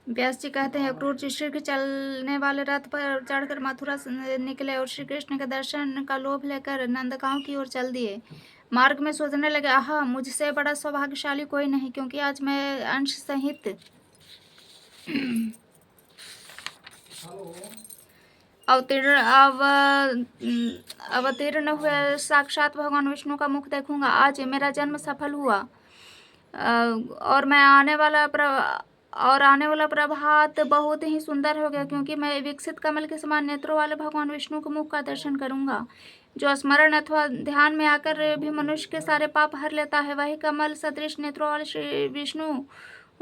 व्यास जी कहते हैं, क्रूर जी शीघ्र चलने वाले रथ पर चढ़कर मथुरा से निकले और श्री कृष्ण के दर्शन का लोभ लेकर नंदगांव की ओर चल दिए। मार्ग में सोचने लगे, आहा, मुझसे बड़ा सौभाग्यशाली कोई नहीं, क्योंकि आज मैं अंश सहित अवतीर्ण अवतीर्ण हुए साक्षात भगवान विष्णु का मुख देखूंगा। आज मेरा जन्म सफल हुआ। और आने वाला प्रभात बहुत ही सुंदर हो गया, क्योंकि मैं विकसित कमल के समान नेत्रों वाले भगवान विष्णु के मुख का दर्शन करूंगा, जो स्मरण अथवा ध्यान में आकर भी मनुष्य के सारे पाप हर लेता है। वही कमल सदृश नेत्रों वाले श्री विष्णु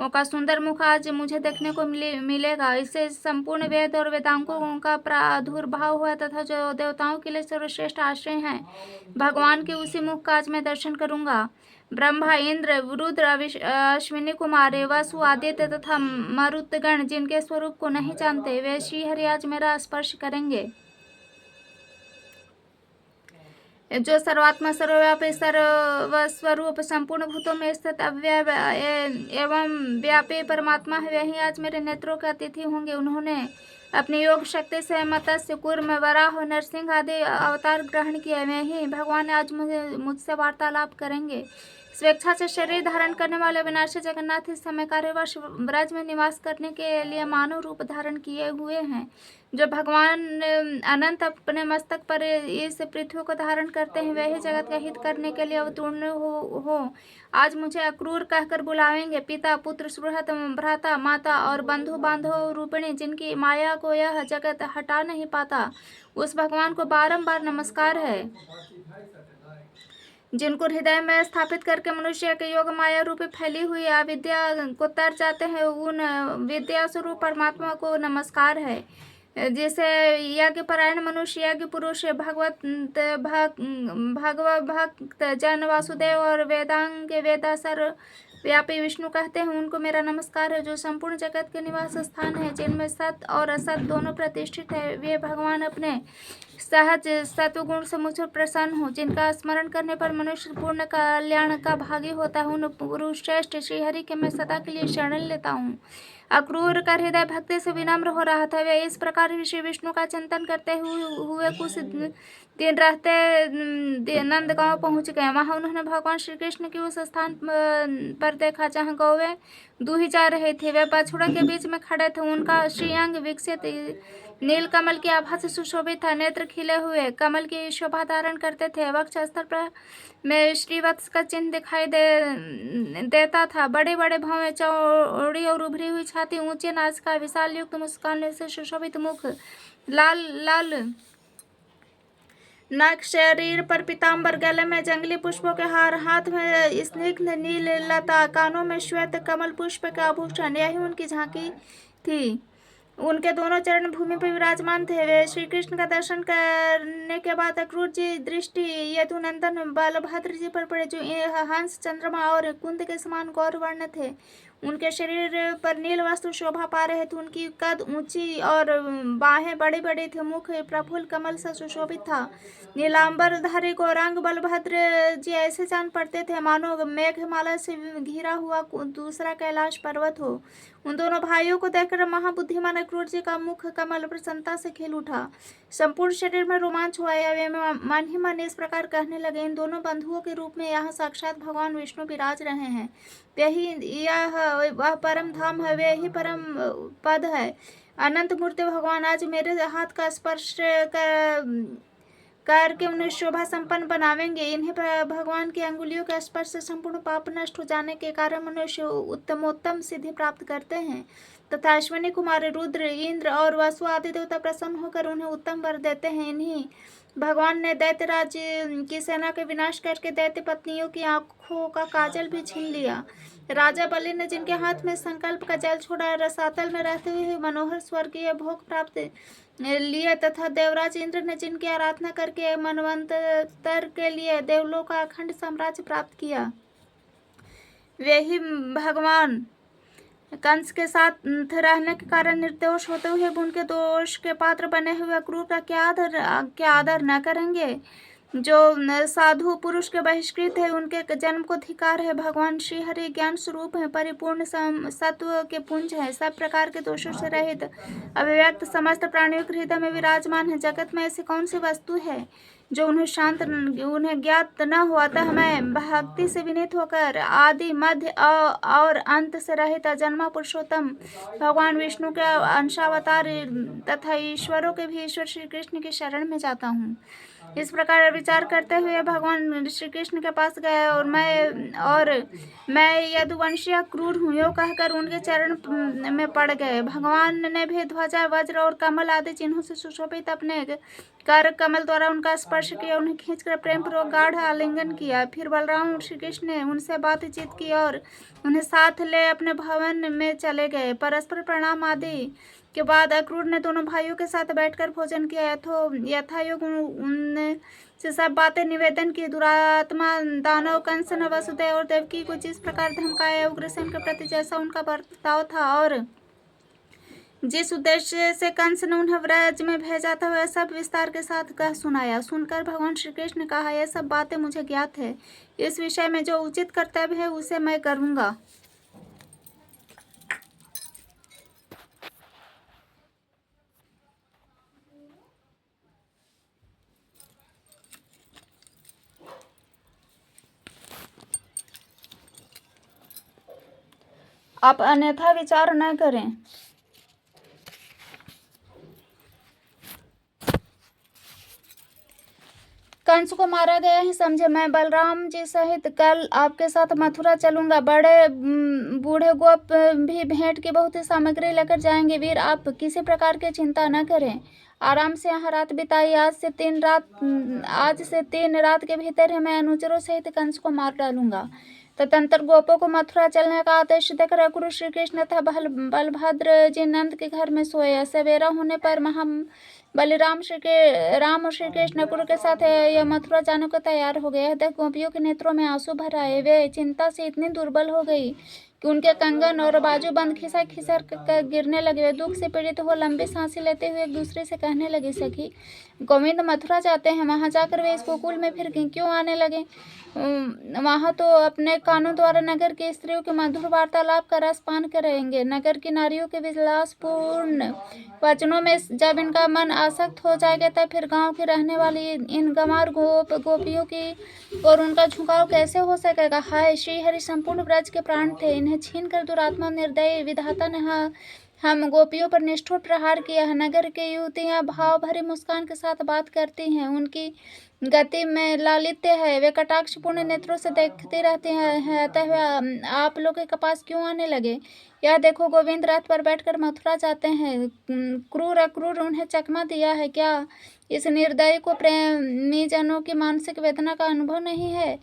का सुंदर मुख आज मुझे देखने को मिलेगा। इससे संपूर्ण वेद और वेदांगों का प्रादुर्भाव हुआ तथा जो देवताओं के लिए सर्वश्रेष्ठ आश्रय हैं, भगवान के उसी मुख का आज मैं दर्शन करूंगा। ब्रह्मा, इंद्र, रुद्र, अश्विनी कुमार, वसु, आदित्य तथा मरुतगण जिनके स्वरूप को नहीं जानते, वे श्रीहरि आज मेरा स्पर्श करेंगे। जो सर्वात्मा, सर्वव्यापी, सर्वस्वरूप, संपूर्ण भूतों में स्थित अव्यय एवं व्यापी परमात्मा है, वही आज मेरे नेत्रों के अतिथि होंगे। उन्होंने अपनी योग शक्ति से मत्स्य, कूर्म, वराह, नरसिंह आदि अवतार ग्रहण किए। वे ही भगवान आज मुझसे वार्तालाप करेंगे। स्वेच्छा से शरीर धारण करने वाले विनाशी जगन्नाथ इस समय कार्यवश ब्रज में निवास करने के लिए मानव रूप धारण किए हुए हैं। जो भगवान अनंत अपने मस्तक पर इस पृथ्वी को धारण करते हैं, वही जगत का हित करने के लिए अवतीर्ण हो आज मुझे अक्रूर कहकर बुलावेंगे। पिता, पुत्र, सुहृद, भ्राता, माता और बंधु बांधव रूपिणी, जिनकी माया को यह जगत हटा नहीं पाता, उस भगवान को बारंबार नमस्कार है। जिनको हृदय में स्थापित करके मनुष्य के योग माया रूपी फैली हुई अविद्या को तर जाते हैं, उन विद्या स्वरूप परमात्मा को नमस्कार है। जैसे यज्ञ परायण मनुष्य, यज्ञ पुरुष, भगवत भक्त जन, वासुदेव और वेदांग वेदा सर्व व्यापी विष्णु कहते हैं, उनको मेरा नमस्कार है। जो संपूर्ण जगत के निवास स्थान है, जिनमें सत और असत दोनों प्रतिष्ठित है, वे भगवान अपने सहज सत्वगुण से मुझ पर प्रसन्न हो, जिनका स्मरण करने पर मनुष्य पूर्ण कल्याण का भागी होता है, उन पुरुष श्रेष्ठ श्रीहरि के मैं सदा के लिए शरण लेता हूँ। अक्रूर का हृदय भक्ति से विनम्र हो रहा था। वे इस प्रकार श्री विष्णु का चिंतन करते हुए कुछ दिन रहते नंदगांव पहुंच गए। वहां उन्होंने भगवान श्री कृष्ण की उस स्थान पर देखा जहां गौवें दूही जा रही थी। वे बछड़ा के बीच में खड़े थे। उनका श्रीअंग विकसित नील कमल की आभा से सुशोभित था। नेत्र खिले हुए कमल की शोभा धारण करते थे। वक्ष स्थल पर में श्रीवत्स का चिन्ह दिखाई देता था। बड़े बड़े भौं, चौड़ी और उभरी हुई छाती, ऊंचे नासिका, विशाल युक्त मुस्कान से सुशोभित मुख, लाल लाल नख, शरीर पर पीताम्बर, गले में जंगली पुष्पों के हार, हाथ में स्निग्ध नील लता, कानों में श्वेत कमल पुष्प के आभूषण, यही उनकी झांकी थी। उनके दोनों चरण भूमि पर विराजमान थे। वे श्री कृष्ण का दर्शन करने के बाद अक्रूर जी दृष्टि यदुनंदन बलभद्र जी पर पड़े, जो हंस, चंद्रमा और कुंद के समान गौर वर्ण थे। उनके शरीर पर नील वस्त्र शोभा पा रहे थे। उनकी कद ऊंची और बाहें बड़ी बड़ी थी। मुख प्रफुल्ल कमल से सुशोभित था। नीलांबर धारी गौरांग बलभद्र जी ऐसे जान पड़ते थे मानो मेघमाला से घिरा हुआ दूसरा कैलाश पर्वत हो। उन दोनों भाइयों को देखकर महाबुद्धिमान अक्रूर जी का मुख कमल प्रसन्नता से खिल उठा। संपूर्ण शरीर में रोमांच हुआ। वे मन ही मन इस प्रकार कहने लगे, इन दोनों बंधुओं के रूप में यहाँ साक्षात भगवान विष्णु विराज रहे हैं। वह परम धाम है, वे ही परम पद है। अनंत मूर्ति भगवान आज मेरे हाथ का स्पर्श करके उन्हें शोभा संपन्न बनावेंगे। इन्हें भगवान की अंगुलियों के स्पर्श से संपूर्ण पाप नष्ट हो जाने के कारण मनुष्य उत्तमोत्तम सिद्धि प्राप्त करते हैं तथा अश्विनी कुमार, रुद्र, इंद्र और वसु आदि देवता प्रसन्न होकर उन्हें उत्तम वर देते हैं। इन्हीं भगवान ने दैत्यराज की सेना के विनाश करके दैत्य पत्नियों की आंखों का काजल भी छीन लिया। राजा बलि ने जिनके हाथ में संकल्प का जल छोड़ा, रसातल में रहते हुए मनोहर स्वर्गीय भोग प्राप्त लिए तथा देवराज इंद्र ने जिनकी आराधना करके मनवंतर के लिए देवलों का अखंड साम्राज्य प्राप्त किया, वे ही भगवान कंस के साथ रहने के कारण निर्दोष होते हुए उनके दोष के पात्र बने हुए अक्रूर का क्या आदर न करेंगे। जो साधु पुरुष के बहिष्कृत है उनके जन्म को धिक्कार है। भगवान श्री हरि ज्ञान स्वरूप है, परिपूर्ण सत्व के पुंज है, सब प्रकार के दोषों से रहित, अव्यक्त, समस्त प्राणियों के हृदय में विराजमान है। जगत में ऐसी कौन सी वस्तु है जो उन्हें ज्ञात न हो। अतः मैं भक्ति से विनीत होकर आदि मध्य और अंत से रहित अजन्मा पुरुषोत्तम भगवान विष्णु के अंशावतार तथा ईश्वरों के भी ईश्वर श्री कृष्ण की शरण में जाता हूँ। इस प्रकार विचार करते हुए भगवान श्री कृष्ण के पास गए और मैं यदुवंशीय क्रूर हूँ यो कहकर उनके चरण में पड़ गए। भगवान ने भी ध्वजा, वज्र और कमल आदि चिन्हों से सुशोभित अपने कर कमल द्वारा उनका स्पर्श किया, उन्हें खींचकर प्रेम पूर्वक गाढ़ आलिंगन किया। फिर बलराम श्री कृष्ण ने उनसे बातचीत की और उन्हें साथ ले अपने भवन में चले गए। परस्पर प्रणाम आदि के बाद अक्रूर ने दोनों भाइयों के साथ बैठकर भोजन किया। यथायोग उनसे सब बातें निवेदन की। दुरात्मा दानव कंस ने वसुदेव और देवकी को जिस प्रकार धमकाया, उग्रसेन के प्रति जैसा उनका बर्ताव था और जिस उद्देश्य से कंस ने उन्हें व्रज में भेजा था, वह सब विस्तार के साथ कह सुनाया। सुनकर भगवान श्री कृष्ण ने कहा, यह सब बातें मुझे ज्ञात है। इस विषय में जो उचित कर्तव्य है उसे मैं करूँगा। आप अन्यथा विचार न करें। कंस को मारा गया ही समझे। मैं बलराम जी सहित कल आपके साथ मथुरा चलूंगा। बड़े बूढ़े गोप भी भेंट की बहुत ही सामग्री लेकर जाएंगे। वीर, आप किसी प्रकार की चिंता न करें, आराम से यहाँ रात बिताइए। आज से 3 रात के भीतर ही मैं अनुचरों सहित कंस को मार डालूंगा। तदंतर गोपों को मथुरा चलने का आदेश देकर अक्रूर श्री कृष्ण तथा बलभद्र जी नंद के घर में सोए। सवेरा होने पर राम और श्री कृष्ण अक्रूर के साथ यह मथुरा जाने को तैयार हो गए। देख गोपियों के नेत्रों में आंसू भर आए। वे चिंता से इतनी दुर्बल हो गई कि उनके कंगन और बाजू बंद खिसक खिसक कर गिरने लगे। वे दुख से पीड़ित हो लंबी सांसें लेते हुए एक दूसरे से कहने लगी, सखी गोविंद मथुरा जाते हैं, वहां जाकर वे इस गोकुल में फिर क्यों आने लगे? वहां तो अपने कानों द्वारा नगर की स्त्रियों के मधुर वार्तालाप का रस पान करेंगे। नगर की नारियों के विलासपूर्ण वचनों में जब इनका मन आसक्त हो जाएगा, तब फिर गांव की रहने वाली इन गंवार गोपियों की और उनका झुकाव कैसे हो सकेगा? हाय, श्री हरि संपूर्ण ब्रज के प्राण थे, इन्हें छीन कर दुरात्मा निर्दयी विधाता ने हम गोपियों पर निष्ठुर प्रहार किया है। नगर की युवतियां भाव भरी मुस्कान के साथ बात करती हैं, उनकी गति में लालित्य है, वे कटाक्षपूर्ण नेत्रों से देखती रहती हैं। अतः आप लोग के पास क्यों आने लगे? यह देखो, गोविंद रथ पर बैठकर मथुरा जाते हैं। क्रूर अक्रूर उन्हें चकमा दिया है क्या? इस निर्दयी को प्रेमी जनों की मानसिक वेदना का अनुभव नहीं है?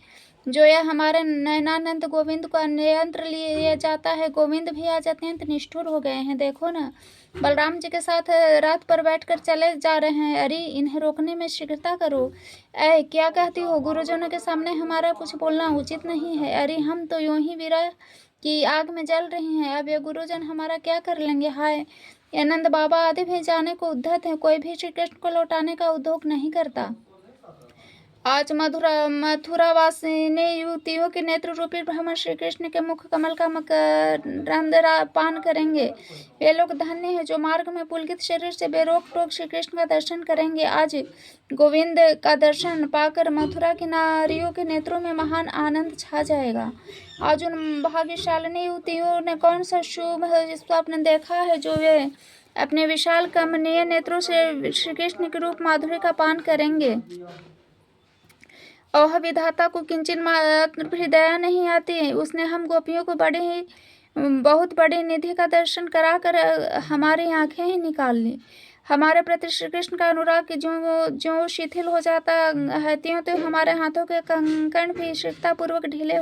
जो यह हमारे नयनानंद गोविंद को अन्यत्र लिए जाता है। गोविंद भी आज अत्यंत निष्ठुर हो गए हैं। देखो ना, बलराम जी के साथ रथ पर बैठकर चले जा रहे हैं। अरे, इन्हें रोकने में शीघ्रता करो। ऐ, क्या कहती हो? गुरुजनों के सामने हमारा कुछ बोलना उचित नहीं है। अरे, हम तो यूं ही विरह की आग में जल रही हैं। अब ये गुरुजन हमारा क्या कर लेंगे? हाय, ये नंद बाबा आदि भी जाने को उद्धत है। कोई भी श्री कृष्ण को लौटाने का उद्योग नहीं करता। आज मथुरावासिनी युवतियों के नेत्र रूपी ब्रह्म श्री कृष्ण के मुख कमल का मकरंद पान करेंगे। वे लोग धन्य हैं जो मार्ग में पुलकित शरीर से बेरोक टोक श्री कृष्ण का दर्शन करेंगे। आज गोविंद का दर्शन पाकर मथुरा की नारियों के नेत्रों में महान आनंद छा जाएगा। आज उन भाग्यशालिनी युवतियों ने कौन सा शुभ स्वप्न देखा है जो वे अपने विशाल कमनीय नेत्रों से श्री कृष्ण के रूप माधुर्य का पान करेंगे। ओह, विधाता को किंचन मात्र भी दया नहीं आती। उसने हम गोपियों को बहुत बड़ी निधि का दर्शन कराकर हमारी आंखें ही निकाल ली। हमारे प्रति श्री कृष्ण का अनुराग जो शिथिल हो जाता है, त्यों त्यों हमारे हाथों के कंकण भी शीघ्रतापूर्वक ढीले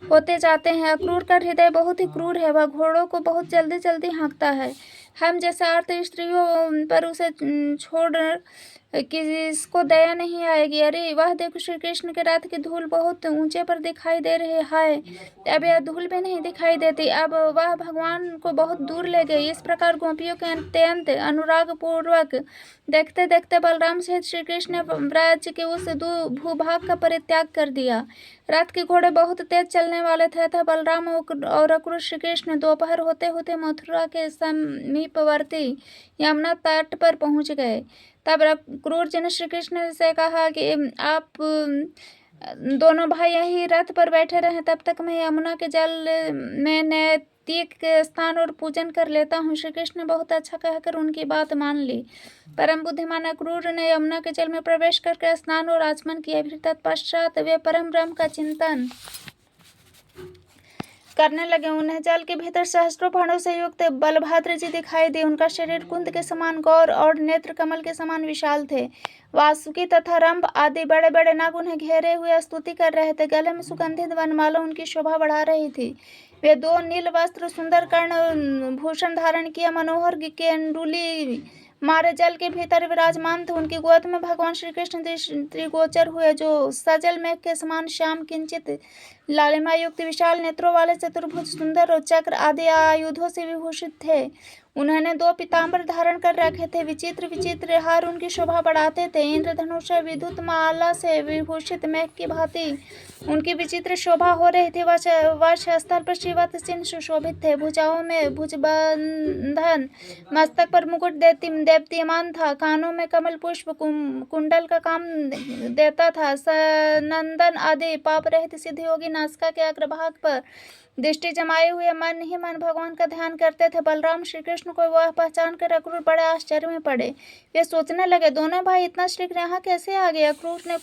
होते जाते हैं। अक्रूर का हृदय बहुत ही क्रूर है, वह घोड़ों को बहुत जल्दी जल्दी हाँकता है। हम जैसे आर्त स्त्रियों पर उसे छोड़ किसको दया नहीं आएगी। अरे वह देखो, श्री कृष्ण के रथ की धूल बहुत ऊंचे पर दिखाई दे रही है। अब यह धूल भी नहीं दिखाई देती। अब वह भगवान को बहुत दूर ले गई। इस प्रकार गोपियों के अत्यंत अनुराग पूर्वक देखते देखते बलराम सहित श्री कृष्ण ने ब्रज के उस भूभाग का परित्याग कर दिया। रथ के घोड़े बहुत तेज चलने वाले थे, तथा बलराम और अक्रूर श्री कृष्ण दोपहर होते होते मथुरा के समीपवर्ती यमुना तट पर पहुंच गए। तब अक्रूर जी ने श्री कृष्ण से कहा कि आप दोनों भाई यही रथ पर बैठे रहे, तब तक मैं यमुना के जल में नैतिक स्नान और पूजन कर लेता हूँ। श्री कृष्ण ने बहुत अच्छा कहकर उनकी बात मान ली। परम बुद्धिमान अक्रूर ने यमुना के जल में प्रवेश करके स्नान और आचमन किया। फिर तत्पश्चात वे परम ब्रह्म का चिंतन करने लगे। उन्हें जल के भीतर सहस्त्रों बाणों से युक्त बलभद्र जी दिखाई दिए। उनका शरीर कुंद के समान गौर और नेत्र कमल के समान विशाल थे। वासुकी तथा रंभ आदि बड़े बड़े नाग उन्हें घेरे हुए स्तुति कर रहे थे। गले में सुगंधित वनमाला उनकी शोभा बढ़ा रही थी। वे दो नील वस्त्र सुंदर कर्ण भूषण धारण किया मनोहर केंडुली मारे जल के भीतर विराजमान थे। उनकी गोद में भगवान श्री कृष्ण त्रिगोचर हुए, जो सजल मेघ के समान श्याम किंचित लालिमा युक्त विशाल नेत्रों वाले चतुर्भुज सुंदर और चक्र आदि आयुधों से विभूषित थे। उन्होंने दो पीताम्बर धारण कर रखे थे। विचित्र विचित्र हार उनकी शोभा बढ़ाते थे। इंद्रधनुष विद्युत माला से विभूषित मेघ की भांति उनकी विचित्र शोभा हो रही थी। वक्ष स्थल पर श्रीवत्स चिन्ह सुशोभित थे। भुजाओं में भुजबंधन, मस्तक पर मुकुट देदीप्यमान था। कानों में कमल पुष्प कुंडल का काम देता था। सनंदन आदि पाप रहित सिद्ध योगी नासिका के अग्रभाग पर दृष्टि जमाए हुए मन ही मन भगवान का ध्यान करते थे। बलराम श्री कृष्ण को वह पहचान कर अक्रूर बड़े आश्चर्य में पड़े। वे सोचने लगे, दोनों भाई इतना शीघ्र यहाँ कैसे आ गए। अक्रूर ने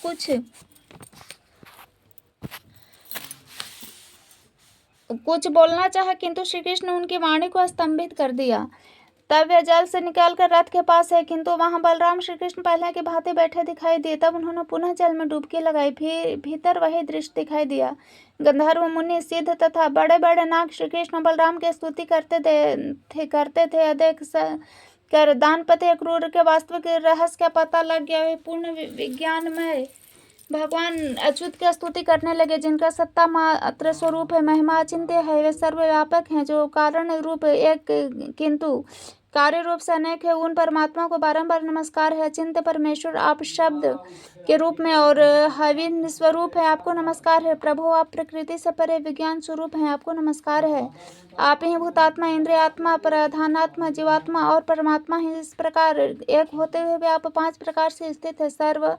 कुछ बोलना चाहा, किंतु श्री कृष्ण ने उनकी वाणी को स्तंभित कर दिया। तब वे जल से निकालकर रथ के पास है, किंतु वहां बलराम श्री कृष्ण पहले की भांति बैठे दिखाई दिए। तब उन्होंने पुनः जल में डुबकी लगाई। फिर भीतर वही दृश्य दिखाई दिया। गंधर्व मुनि सिद्ध तथा बड़े बड़े नाग श्री कृष्ण बलराम की स्तुति करते थे। अधिक कर दानपति अक्रूर के वास्तविक रहस्य का पता लग गया। वे पूर्ण विज्ञानमय भगवान अच्युत की स्तुति करने लगे, जिनका सत्ता मात्र स्वरूप है, महिमा अचिंत्य है। वे सर्वव्यापक हैं, जो कारण रूप एक किंतु कार्य रूप से अनेक है। उन परमात्मा को बारंबार नमस्कार है। अचिंत्य परमेश्वर आप शब्द के रूप में और हविन स्वरूप है, आपको नमस्कार है। प्रभु आप प्रकृति से परे विज्ञान स्वरूप हैं, आपको नमस्कार है। आप ही भूतात्मा, इंद्रियात्मा, प्रधानात्मा, जीवात्मा और परमात्मा हैं। इस प्रकार एक होते हुए भी आप पांच प्रकार से स्थित है। सर्व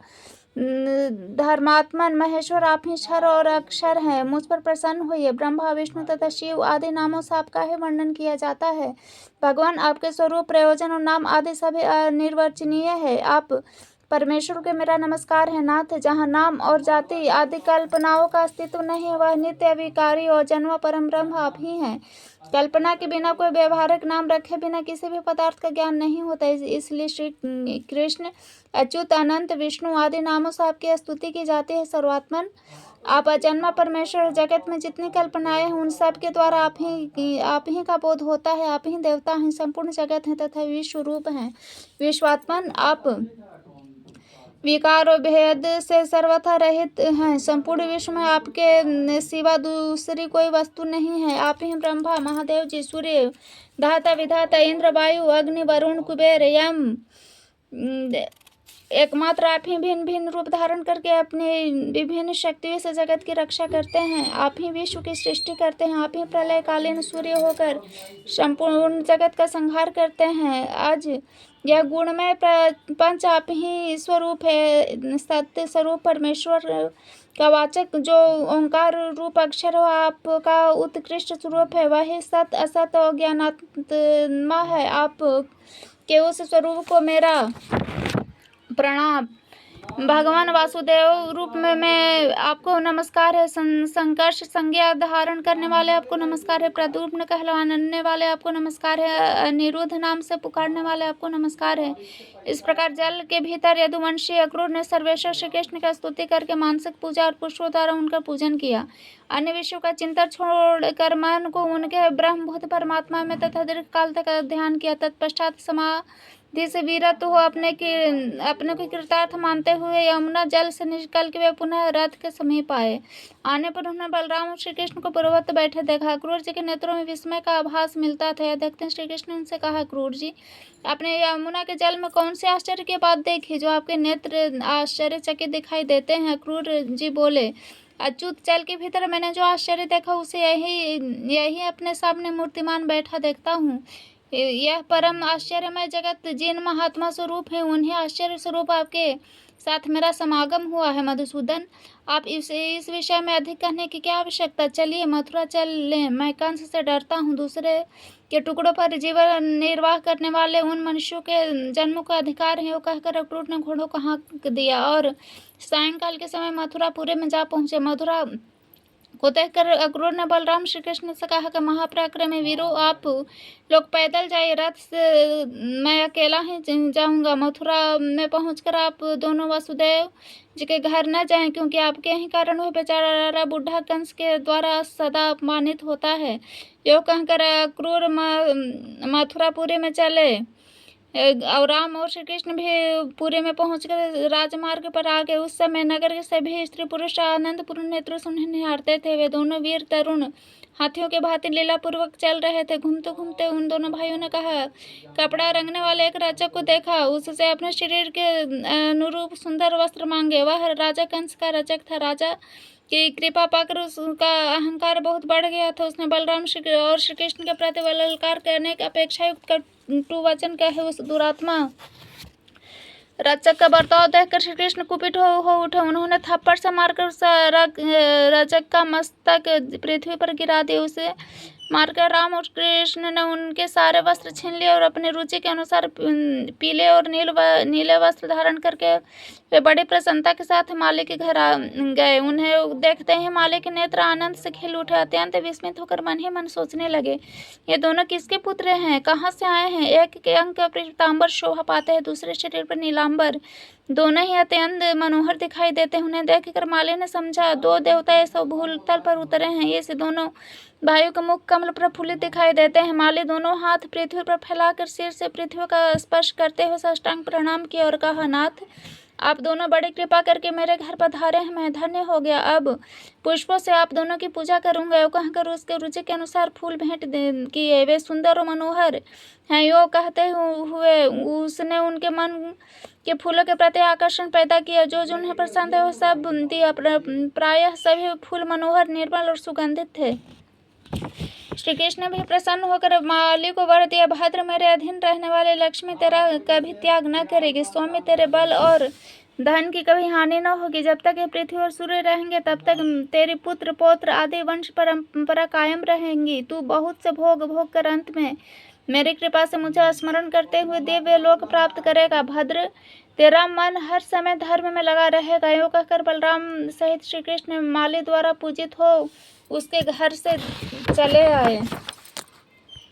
धर्मात्मन महेश्वर आप ही क्षर और अक्षर हैं। मुझ पर प्रसन्न होइए। ब्रह्मा, विष्णु तथा शिव आदि नामों से आपका ही वर्णन किया जाता है। भगवान आपके स्वरूप, प्रयोजन और नाम आदि सभी अनिर्वचनीय है। आप परमेश्वर के मेरा नमस्कार है। नाथ, जहाँ नाम और जाति आदि कल्पनाओं का अस्तित्व नहीं है, वह नित्य विकारी और जन्म परम ब्रह्म आप ही हैं। कल्पना के बिना कोई व्यवहारिक नाम रखे बिना किसी भी पदार्थ का ज्ञान नहीं होता। इसलिए श्री कृष्ण, अच्युत, अनंत, विष्णु आदि नामों से आपकी स्तुति की जाती है। सर्वात्मन आप अजन्मा परमेश्वर। जगत में जितनी कल्पनाएं हैं उन सब के द्वारा आप ही का बोध होता है। आप ही देवता हैं, संपूर्ण जगत हैं तथा विश्व रूप हैं। विश्वात्मन आप विकार और भेद से सर्वथा रहित हैं। संपूर्ण विश्व में आपके सिवा दूसरी कोई वस्तु नहीं है। आप ही ब्रह्मा, महादेव जी, सूर्य, धाता विधाता, इंद्र, वायु, अग्नि, वरुण, कुबेर, यम एकमात्र आप ही भिन्न भिन्न रूप धारण करके अपनी विभिन्न शक्तियों से जगत की रक्षा करते हैं। आप ही विश्व की सृष्टि करते हैं। आप ही प्रलयकालीन सूर्य होकर संपूर्ण जगत का संहार करते हैं। आज यह गुणमय पंच आप ही स्वरूप है। सत्य स्वरूप परमेश्वर का वाचक जो ओंकार रूप अक्षर हो, आपका उत्कृष्ट स्वरूप है। वही सत असत और ज्ञानात्मा है। आप के उस स्वरूप को मेरा प्रणाम। भगवान वासुदेव रूप में मैं आपको नमस्कार है। संकर्ष संज्ञा धारण करने वाले आपको नमस्कार है। प्रद्युम्न कहलाने वाले आपको नमस्कार है। अनिरुद्ध नाम से पुकारने वाले आपको नमस्कार है। इस प्रकार जल के भीतर यदुवंशी अक्रूर ने सर्वेश्वर श्री कृष्ण का स्तुति करके मानसिक पूजा और पुष्पों द्वारा उनका पूजन किया। अन्य विषयों का चिंतन छोड़कर मन को उनके ब्रह्मभूत परमात्मा में तथा दीर्घ काल तक ध्यान किया। तत्पश्चात समाधि से विरत हो अपने को कृतार्थ मानते हुए यमुना जल से निकल के वे पुनः रथ के समीप आए। आने पर उन्होंने बलराम और श्री कृष्ण को पूर्ववत बैठे देखा। अक्रूर जी के नेत्रों में विस्मय का आभास मिलता था। यह देखते श्री कृष्ण ने उनसे कहा, अक्रूर जी, आपने यमुना के जल में कौन सी आश्चर्य की बात देखी जो आपके नेत्र आश्चर्यचकित दिखाई देते हैं? अक्रूर जी बोले, अच्युत, जल के भीतर मैंने जो आश्चर्य देखा उसे यही अपने सामने मूर्तिमान बैठा देखता हूँ। यह परम आश्चर्यमय जगत जिन महात्मा स्वरूप है उन्हें आश्चर्य स्वरूप आपके साथ मेरा समागम हुआ है। मधुसूदन, आप इस विषय में अधिक कहने की क्या आवश्यकता? चलिए मथुरा चल लें। मैं कंस से डरता हूँ। दूसरे के टुकड़ों पर जीवन निर्वाह करने वाले उन मनुष्यों के जन्म का अधिकार है। वो कहकर अक्रूर ने घोड़ों को हाँक दिया और सायंकाल के समय मथुरापुरी में जा पहुंचे। मथुरा को देखकर अक्रूर ने बलराम श्री कृष्ण से कहा कि महापराक्रमी वीरों, आप लोग पैदल जाइए, रथ से मैं अकेला ही जाऊंगा। मथुरा में पहुंचकर आप दोनों वासुदेव जी के घर न जाएं, क्योंकि आपके ही कारण वह बेचारा बूढ़ा कंस के द्वारा सदा अपमानित होता है। यो कहकर अक्रूर मथुरापुरी में चले और राम और श्री कृष्ण भी पुरी में पहुंचकर राजमार्ग पर आ गए। उस समय नगर के सभी स्त्री पुरुष आनंदपूर्ण नेत्रों से उन्हें निहारते थे। वे दोनों वीर तरुण हाथियों के भांति लीला पूर्वक चल रहे थे। घूमते घूमते उन दोनों भाइयों ने कहा, कपड़ा रंगने वाले एक राजक को देखा, उससे अपने शरीर के अनुरूप सुंदर वस्त्र मांगे। वह राजा कंस का रचक था। राजा की कृपा पाकर उसका अहंकार बहुत बढ़ गया था। उसने बलराम और श्री कृष्ण के प्रति बलात्कार करने की अपेक्षा युक्त कटु वचन कहे। उस दुरात्मा रचक का बर्ताव देखकर श्री कृष्ण कुपित हो उठे। उन्होंने थप्पड़ से मारकर उस रचक का मस्तक पृथ्वी पर गिरा दिया। उसे मारकर राम और कृष्ण ने उनके सारे वस्त्र छीन लिए और अपनी रुचि के अनुसार पीले और नीले वस्त्र धारण करके वे बड़ी प्रसन्नता के साथ माली के घर गए। उन्हें देखते ही माली के नेत्र आनंद से खिल उठे। अत्यंत विस्मित होकर मन ही मन सोचने लगे, ये दोनों किसके पुत्र हैं, कहाँ से आए हैं? एक के अंग पर पीतांबर शोभा पाते हैं, दूसरे शरीर पर नीलांबर, दोनों ही अत्यंत मनोहर दिखाई देते हैं। उन्हें देखकर माली ने समझा, दो देवता इस भूतल पर उतरे हैं। ये से दोनों भाइयों के मुख कमल प्रफुल्लित दिखाई देते हैं। माली दोनों हाथ पृथ्वी पर फैलाकर सिर से पृथ्वी का स्पर्श करते हुए साष्टांग प्रणाम किया और कहा, नाथ, आप दोनों बड़ी कृपा करके मेरे घर पधारे हैं, मैं धन्य हो गया। अब पुष्पों से आप दोनों की पूजा करूंगा। यो कहकर उसके रुचि के अनुसार फूल भेंट किए। वे सुंदर और मनोहर हैं। यो कहते हुए उसने उनके मन के फूलों के प्रति आकर्षण पैदा किया। जो उन्हें पसंद है वो सब दिया। प्रायः सभी फूल मनोहर, निर्मल और सुगंधित थे। श्री कृष्ण भी प्रसन्न होकर माली को वर दिया, भद्र, मेरे अधीन रहने वाले लक्ष्मी तेरा कभी त्याग न करेगी। स्वामी, तेरे बल और धन की कभी हानि न होगी। जब तक ये पृथ्वी और सूर्य रहेंगे तब तक तेरी पुत्र पौत्र आदि वंश परंपरा कायम रहेंगी। तू बहुत से भोग कर अंत में मेरी कृपा से मुझे स्मरण करते हुए दिव्य लोक प्राप्त करेगा। भद्र, तेरा मन हर समय धर्म में लगा रहेगा। यूँ कहकर बलराम सहित श्री कृष्ण माली द्वारा पूजित हो उसके घर से चले आए।